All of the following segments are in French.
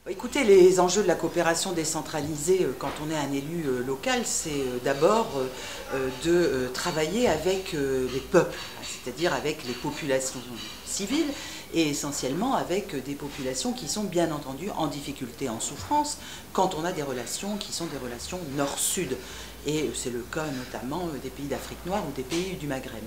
Écoutez, les enjeux de la coopération décentralisée quand on est un élu local, c'est d'abord de travailler avec les peuples, c'est-à-dire avec les populations civiles et essentiellement avec des populations qui sont bien entendu en difficulté, en souffrance, quand on a des relations qui sont des relations nord-sud. Et c'est le cas notamment des pays d'Afrique noire ou des pays du Maghreb.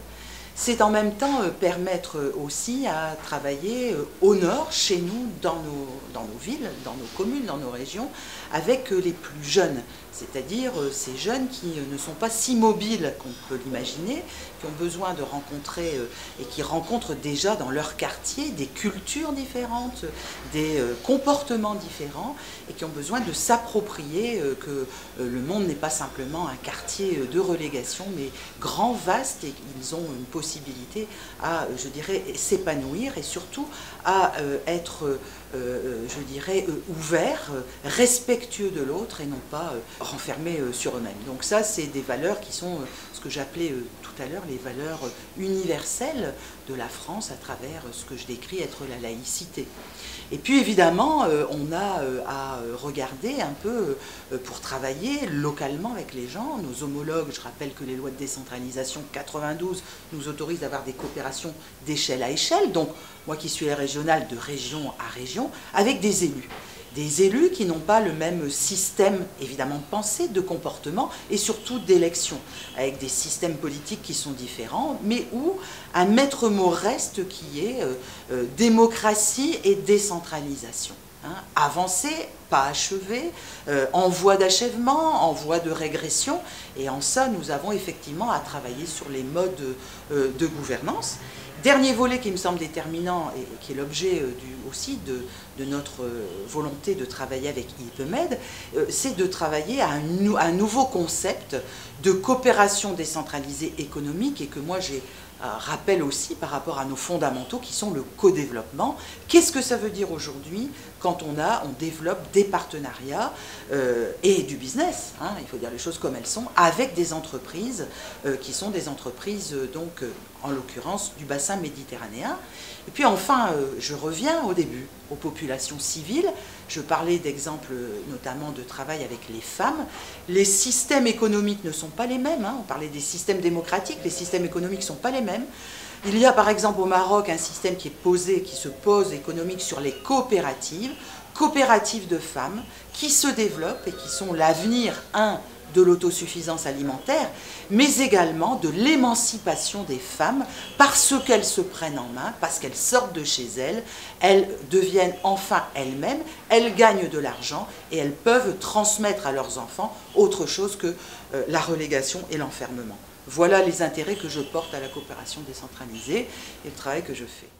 C'est en même temps permettre aussi à travailler au nord, chez nous, dans nos villes, dans nos communes, dans nos régions, avec les plus jeunes, c'est-à-dire ces jeunes qui ne sont pas si mobiles qu'on peut l'imaginer, qui ont besoin de rencontrer et qui rencontrent déjà dans leur quartier des cultures différentes, des comportements différents et qui ont besoin de s'approprier que le monde n'est pas simplement un quartier de relégation, mais grand, vaste, et qu'ils ont une possibilité à, je dirais, s'épanouir et surtout à être, je dirais, ouverts, respectueux de l'autre et non pas renfermés sur eux-mêmes. Donc ça, c'est des valeurs qui sont ce que j'appelais tout à l'heure les valeurs universelles de la France à travers ce que je décris être la laïcité. Et puis évidemment, on a à regarder un peu pour travailler localement avec les gens. Nos homologues, je rappelle que les lois de décentralisation 92 nous autorisent d'avoir des coopérations d'échelle à échelle, donc moi qui suis régionale, de région à région, avec des élus. Des élus qui n'ont pas le même système, évidemment, de pensée, de comportement et surtout d'élection, avec des systèmes politiques qui sont différents, mais où un maître mot reste qui est démocratie et décentralisation. Avancé, pas achevé, en voie d'achèvement, en voie de régression, et en ça nous avons effectivement à travailler sur les modes de gouvernance. Dernier volet qui me semble déterminant et qui est l'objet aussi de notre volonté de travailler avec IPMED, c'est de travailler à un nouveau concept de coopération décentralisée économique et que moi j'ai rappelle aussi par rapport à nos fondamentaux qui sont le co-développement. Qu'est-ce que ça veut dire aujourd'hui quand on développe des partenariats et du business, il faut dire les choses comme elles sont, avec des entreprises qui sont des entreprises donc en l'occurrence du bassin méditerranéen. Et puis enfin, je reviens au début, aux populations civiles. Je parlais d'exemples notamment de travail avec les femmes. Les systèmes économiques ne sont pas les mêmes. On parlait des systèmes démocratiques, les systèmes économiques ne sont pas les mêmes. Il y a par exemple au Maroc un système qui se pose économique sur les coopératives de femmes qui se développent et qui sont l'avenir, de l'autosuffisance alimentaire, mais également de l'émancipation des femmes parce qu'elles se prennent en main, parce qu'elles sortent de chez elles, elles deviennent enfin elles-mêmes, elles gagnent de l'argent et elles peuvent transmettre à leurs enfants autre chose que la relégation et l'enfermement. Voilà les intérêts que je porte à la coopération décentralisée et le travail que je fais.